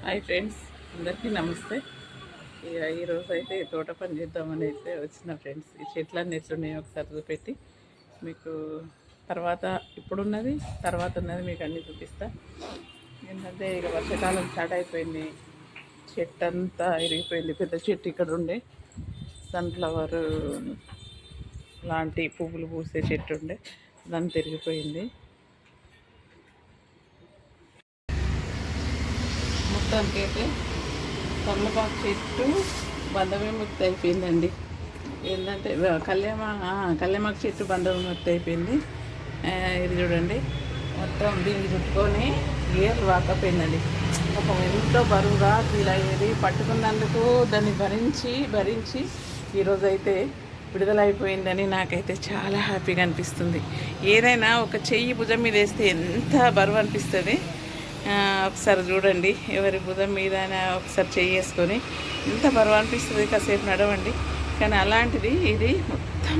Hi friends, అందరికీ నమస్తే. ఇక ఈరోజు అయితే తోట పని చేద్దామని అయితే వచ్చిన ఫ్రెండ్స్. ఈ చెట్లన్నీ ఎట్లున్నాయో ఒకసారి చూపెట్టి మీకు తర్వాత ఇప్పుడున్నది తర్వాత ఉన్నది మీకు అన్నీ చూపిస్తా. ఏంటంటే ఇక వర్షాకాలం స్టార్ట్ అయిపోయింది, చెట్టు అంతా ఇరిగిపోయింది. పెద్ద చెట్టు ఇక్కడ ఉండే సన్ఫ్లవర్ లాంటి పువ్వులు పూసే చెట్టు ఉండే, దాన్ని తిరిగిపోయింది. మొత్తానికైతే తమలపాకు చెట్టు బంధవిముక్తి అయిపోయిందండి. ఏంటంటే కళ్యామాకు చెట్టు బంధవిముక్తి అయిపోయింది. ఇది చూడండి, మొత్తం దీన్ని చుట్టుకొని ఏర్లు రాకపోయిందండి. ఒక ఎంతో బరువుగా ఫీల్ అయ్యేది. పట్టుకున్నందుకు దాన్ని భరించి ఈరోజు అయితే విడుదలైపోయిందని నాకైతే చాలా హ్యాపీగా అనిపిస్తుంది. ఏదైనా ఒక చెయ్యి భుజం మీద వేస్తే ఎంత బరువు అనిపిస్తుంది. ఒకసారి చూడండి, ఎవరి భుజం మీద ఒకసారి చేసుకొని ఎంత బరువు అనిపిస్తుంది. కాసేపు నడవండి. కానీ అలాంటిది ఇది మొత్తం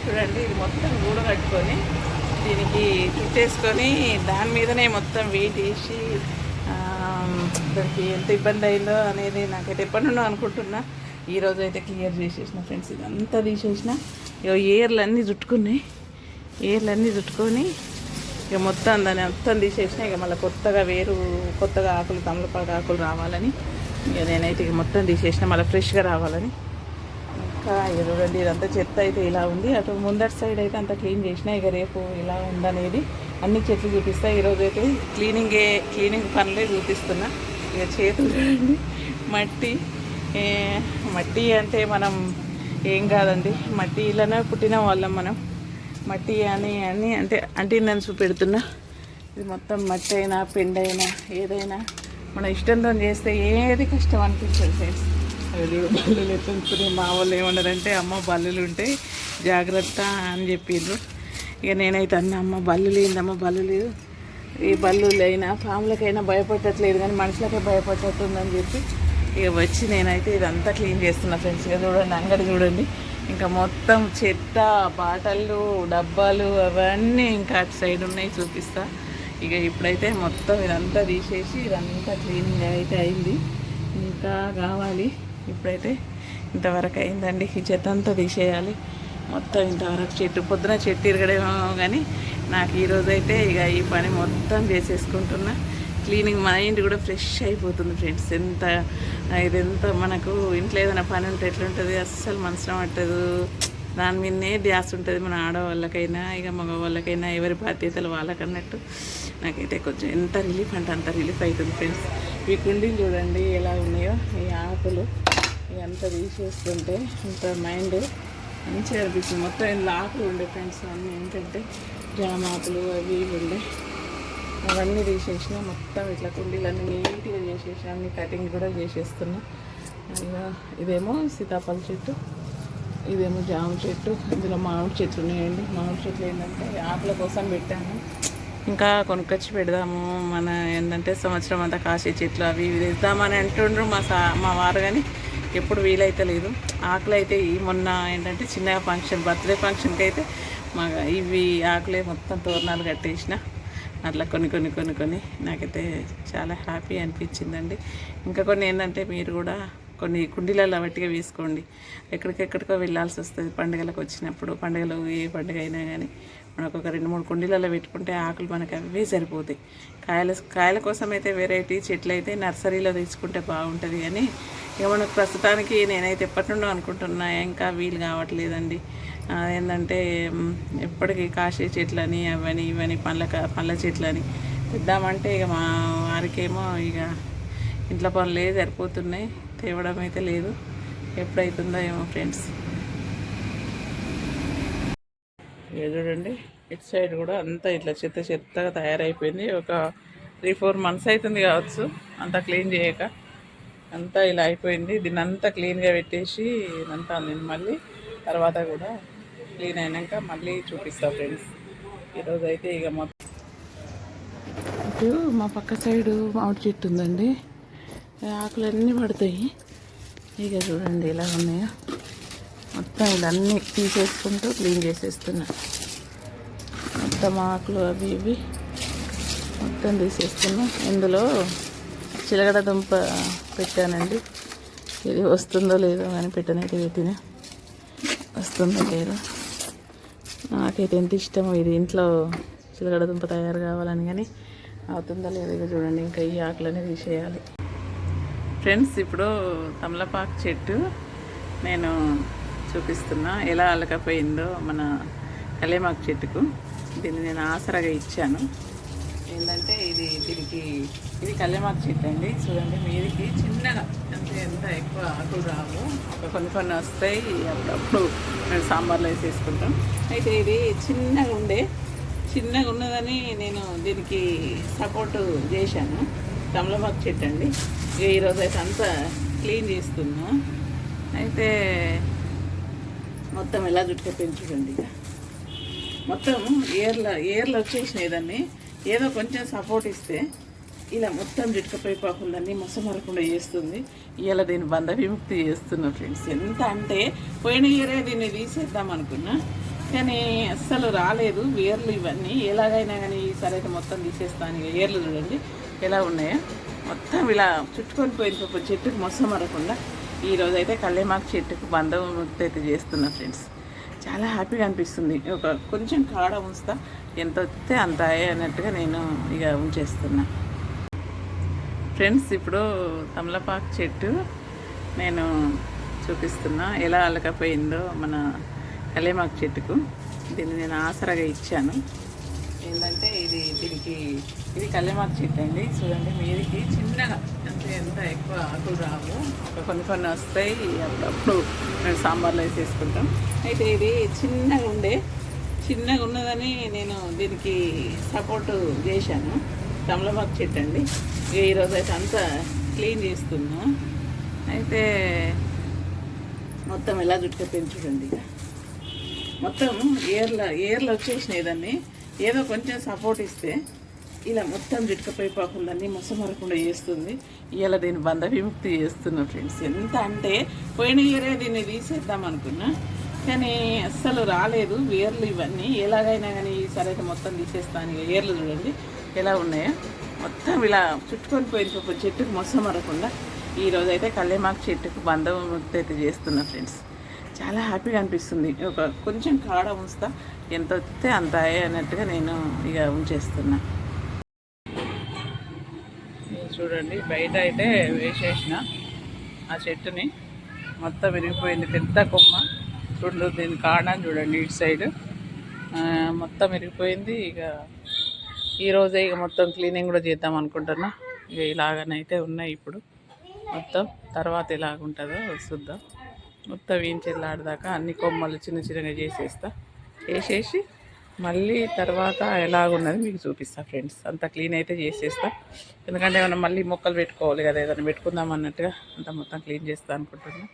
చూడండి, ఇది మొత్తం గూడు కట్టుకొని దీనికి చుట్టేసుకొని దాని మీదనే మొత్తం వెయిట్ వేసి దానికి ఎంత ఇబ్బంది అయిందో అనేది నాకైతే ఎప్పటి నుండో అనుకుంటున్నా. ఈరోజు అయితే క్లియర్ చేసేసిన ఫ్రెండ్స్. ఇదంతా తీసేసిన. ఏర్లన్నీ చుట్టుకొని ఇక మొత్తం దాన్ని మొత్తం తీసేసిన. ఇక మళ్ళీ కొత్తగా ఆకులు తమలపాకు ఆకులు రావాలని ఇక నేనైతే ఇక మొత్తం తీసేసిన, మళ్ళీ ఫ్రెష్గా రావాలని. ఇంకా ఇక చూడండి, ఇదంతా చెత్త అయితే ఇలా ఉంది. అటు ముందటి సైడ్ అయితే అంతా క్లీన్ చేసిన. ఇక రేపు ఇలా ఉందనేది అన్ని చెట్లు చూపిస్తా. ఈరోజు అయితే క్లీనింగ్ పనులే చూపిస్తున్నా. ఇక చేతులు చూడండి, మట్టి అంటే మనం ఏం కాదండి, మట్టిలోనే పుట్టిన వాళ్ళం మనం. మట్టి అని అంటే అంటిందని చూపెడుతున్నా. ఇది మొత్తం మట్టి అయినా పెండైనా ఏదైనా మన ఇష్టంతో చేస్తే ఏది కష్టం అనిపించదు ఫ్రెండ్స్. బల్లులు ఎత్తుకుని మా వాళ్ళు ఏమన్నారంటే, అమ్మ బల్లులు ఉంటే జాగ్రత్త అని చెప్పిండ్రు. ఇక నేనైతే అమ్మ బల్లులు ఏందమ్మ, బల్లులు ఈ బల్లులైనా పాములకైనా భయపడట్లేదు కానీ మనుషులకే భయపడుతుందని చెప్పి ఇక వచ్చి నేనైతే ఇదంతా క్లీన్ చేస్తున్నా ఫ్రెండ్స్. ఇక చూడండి, అంగడి చూడండి, ఇంకా మొత్తం చెత్త, బాటళ్ళు, డబ్బాలు అవన్నీ ఇంకా అటు సైడ్ ఉన్నాయి, చూపిస్తా. ఇక ఇప్పుడైతే మొత్తం ఇదంతా తీసేసి ఇదంతా క్లీనింగ్ అయితే అయింది. ఇంకా కావాలి. ఇప్పుడైతే ఇంతవరకు అయిందండి. ఈ చెత్త అంతా తీసేయాలి మొత్తం. ఇంతవరకు పొద్దున చెట్టు ఇరగడేమో కానీ నాకు ఈరోజైతే ఇక ఈ పని మొత్తం చేసేసుకుంటున్నా. క్లీనింగ్ మైండ్ కూడా ఫ్రెష్ అయిపోతుంది ఫ్రెండ్స్. ఇదెంత మనకు ఇంట్లో ఏదైనా పని ఉంటే ఎట్లుంటుంది, అస్సలు మనసులో పట్టదు. దాని మీదనే ధ్యాస ఉంటుంది. మన ఆడవాళ్ళకైనా ఇక మగవాళ్ళకైనా ఎవరి బాధ్యతలు వాళ్ళకన్నట్టు. నాకైతే కొంచెం ఎంత రిలీఫ్ అంటే అంత రిలీఫ్ అవుతుంది ఫ్రెండ్స్. ఈ కుండీలు చూడండి ఎలా ఉన్నాయో, ఈ ఆకులు ఇదంతా తీసేస్తుంటే ఇంత మైండ్ మంచిగా అనిపిస్తుంది. మొత్తం ఇందులో ఆకులు ఉండే ఫ్రెండ్స్. అన్నీ ఏంటంటే జామ ఆకులు అవి ఉండే, అవన్నీ తీసేసిన. మొత్తం ఇట్లా కుండీలన్నీ నీట్గా చేసేసిన, అన్ని కటింగ్ కూడా చేసేస్తున్నా. ఇదేమో సీతాఫల చెట్టు, ఇదేమో జామ చెట్టు, ఇందులో మామిడి చెట్లు ఉన్నాయండి. మామిడి చెట్లు ఏంటంటే ఆకుల కోసం పెట్టాను. ఇంకా కొనుక్కొచ్చి పెడదాము, మన ఏంటంటే సంవత్సరం అంతా కాసే చెట్లు అవి ఇవి తెద్దామని అంటుండ్రు మా వారు, కానీ ఎప్పుడు వీలైతే లేదు. ఆకులు అయితే మొన్న ఏంటంటే చిన్న బర్త్డే ఫంక్షన్కి అయితే ఇవి ఆకులే మొత్తం తోరణాలు కట్టేసిన. అట్లా కొన్ని నాకైతే చాలా హ్యాపీ అనిపించిందండి. ఇంకా కొన్ని ఏంటంటే మీరు కూడా కొన్ని కుండీలలో వట్టిగా వేసుకోండి. ఎక్కడికెక్కడికో వెళ్ళాల్సి వస్తుంది పండుగలకు వచ్చినప్పుడు. పండుగలు ఏ పండుగ అయినా కానీ మనకు ఒక 2-3 కుండీలలో పెట్టుకుంటే ఆకులు మనకు అవే సరిపోతాయి. కాయల కోసం అయితే వెరైటీ చెట్లు అయితే నర్సరీలో తెచ్చుకుంటే బాగుంటుంది. కానీ ఇక మనకు ప్రస్తుతానికి నేనైతే ఎప్పటి నుండో అనుకుంటున్నా, ఇంకా వీలు కావట్లేదండి. ఏంటంటే ఎప్పటికీ కాశీ చెట్లని అవని ఇవని పండ్ల చెట్లని తెద్దామంటే ఇక మా వారికేమో ఇక ఇంట్లో పనులే సరిపోతున్నాయి, తేవడం అయితే లేదు. ఎప్పుడైతుందో ఏమో ఫ్రెండ్స్. ఇక చూడండి, ఇటు సైడ్ కూడా అంతా ఇట్లా చెత్తగా తయారైపోయింది. ఒక 3-4 months అవుతుంది కావచ్చు అంతా క్లీన్ చేయక. అంతా ఇలా అయిపోయింది. దీన్ని అంతా క్లీన్గా పెట్టేసి ఇదంతా నేను మళ్ళీ తర్వాత కూడా క్లీన్ అయినాక మళ్ళీ చూపిస్తా ఫ్రెండ్స్. ఈరోజు అయితే ఇక మొత్తం ఇటు మా పక్క సైడు మామిడి చెట్టు ఉందండి. ఆకులన్నీ పడతాయి. ఇక చూడండి ఎలా ఉన్నాయో. మొత్తం ఇలా అన్నీ తీసేసుకుంటూ క్లీన్ చేసేస్తున్నా. మొత్తం ఆకులు అవి ఇవి మొత్తం తీసేస్తున్నా. ఇందులో చిలగడ దుంప పెట్టానండి. ఇది వస్తుందో లేదో కానీ పెట్టనైతే పెట్టినా, వస్తుందో లేదో. నాకైతే ఎంత ఇష్టమో ఇది ఇంట్లో చిలగడ దుంప తయారు కావాలని, కానీ అవుతుందో లేదో ఇక చూడండి. ఇంకా ఈ ఆకులనే తీసేయాలి ఫ్రెండ్స్. ఇప్పుడు తమలపాకు చెట్టు నేను చూపిస్తున్నా ఎలా అలకపోయిందో మన కలేమాకు చెట్టుకు. దీన్ని నేను ఆసరాగా ఇచ్చాను. ఏంటంటే ఇది కలేమాకు చెట్టు అండి. చూడండి మీదికి చిన్నగా, అంటే ఎంత ఎక్కువ ఆకులు రావు, ఒక కొన్ని వస్తాయి. అప్పుడప్పుడు మేము సాంబార్లో వేసేసుకుంటాం. అయితే ఇది చిన్నగా ఉన్నదని నేను దీనికి సపోర్టు చేశాను. తమలపాకు చెట్టు అండి. ఈరోజు అయితే అంతా క్లీన్ చేస్తున్నా. అయితే మొత్తం ఎలా జుట్టుగా పెంచుకోండి. ఇక మొత్తం ఏర్లు వచ్చేసినాయి. దాన్ని ఏదో కొంచెం సపోర్ట్ ఇస్తే ఇలా మొత్తం జుట్టుకపోయి పాకులన్నీ మొసమరకుండా చేస్తుంది. ఇలా దీన్ని బంధ విముక్తి చేస్తున్నా ఫ్రెండ్స్. ఎంత అంటే పోయిన ఇయరే దీన్ని తీసేద్దాం అనుకున్నా, కానీ అస్సలు రాలేదు వేర్లు ఇవన్నీ. ఎలాగైనా కానీ ఈసారి అయితే మొత్తం తీసేస్తాను. ఏర్లు చూడండి ఎలా ఉన్నాయో, మొత్తం ఇలా చుట్టుకొని పోయిన చెట్టుకు మొసం మరకుండా ఈరోజు అయితే కల్లేమాకు చెట్టుకు బంధం విముక్తి అయితే చేస్తున్నా ఫ్రెండ్స్. చాలా హ్యాపీగా అనిపిస్తుంది. ఒక కొంచెం కాడ ఉంచుతా, ఎంత వస్తే అంత అన్నట్టుగా నేను ఇక ఉంచేస్తున్నా ఫ్రెండ్స్. ఇప్పుడు తమలపాకు చెట్టు నేను చూపిస్తున్నా ఎలా అలకపోయిందో మన కలేమాకు చెట్టుకు. దీన్ని నేను ఆసరాగా ఇచ్చాను. ఏంటంటే ఇది కలేమాకు చెట్టు అండి. చూడండి మీదికి చిన్నగా, అంటే ఎంత ఎక్కువ ఆకులు రావు, ఒక కొన్ని వస్తాయి. అప్పుడప్పుడు మేము సాంబార్లో వేసేసుకుంటాం. అయితే ఇది చిన్నగా ఉన్నదని నేను దీనికి సపోర్టు చేశాను. తమలపాకు చెట్టు అండి. ఈరోజు అయితే అంతా క్లీన్ చేస్తున్నా. అయితే మొత్తం ఎలా జుట్టుగా పెంచుకోండి. ఇక మొత్తం ఏర్లు వచ్చేసినాయి. దాన్ని ఏదో కొంచెం సపోర్ట్ ఇస్తే ఇలా మొత్తం జుట్టుకపోయి పాకులన్నీ మొసమరకుండా చేస్తుంది. ఇలా దీన్ని బంధ విముక్తి చేస్తున్నా ఫ్రెండ్స్. ఎంత అంటే పోయిన ఇయరే దీన్ని తీసేద్దాం అనుకున్నా, కానీ అస్సలు రాలేదు వేర్లు ఇవన్నీ. ఎలాగైనా కానీ ఈసారి అయితే మొత్తం తీసేస్తాను. ఇక ఏర్లు చూడండి ఎలా ఉన్నాయో, మొత్తం ఇలా చుట్టుకొని పోయిన చెట్టుకు మొసం మరకుండా ఈరోజు అయితే కల్లేమాకు చెట్టుకు బంధం విముక్తి అయితే చేస్తున్నా ఫ్రెండ్స్. చాలా హ్యాపీగా అనిపిస్తుంది. ఒక కొంచెం కాడ ఉంచుతా, ఎంత వస్తే అంత అన్నట్టుగా నేను ఇక ఉంచేస్తున్నా. చూడండి బయట అయితే వేసేసిన ఆ చెట్టుని, మొత్తం విరిగిపోయింది. పెద్ద కొమ్మ చూడండి, దీని కాడని చూడండి ఇటు సైడ్ మొత్తం విరిగిపోయింది. ఇక ఈరోజే ఇక మొత్తం క్లీనింగ్ కూడా చేద్దాం అనుకుంటున్నా. ఇక ఇలాగనైతే ఉన్నాయి ఇప్పుడు. మొత్తం తర్వాత ఎలాగుంటుందో చూద్దాం. మొత్తం వేయించేలాడదాకా అన్ని కొమ్మలు చిన్నగా చేసేసి మళ్ళీ తర్వాత ఎలాగున్నది మీకు చూపిస్తా ఫ్రెండ్స్. అంత క్లీన్ అయితే చేసేస్తా, ఎందుకంటే మనం మళ్ళీ మొక్కలు పెట్టుకోవాలి కదా, ఏదైనా పెట్టుకుందాం అన్నట్టుగా అంత మొత్తం క్లీన్ చేస్తా అనుకుంటున్నా.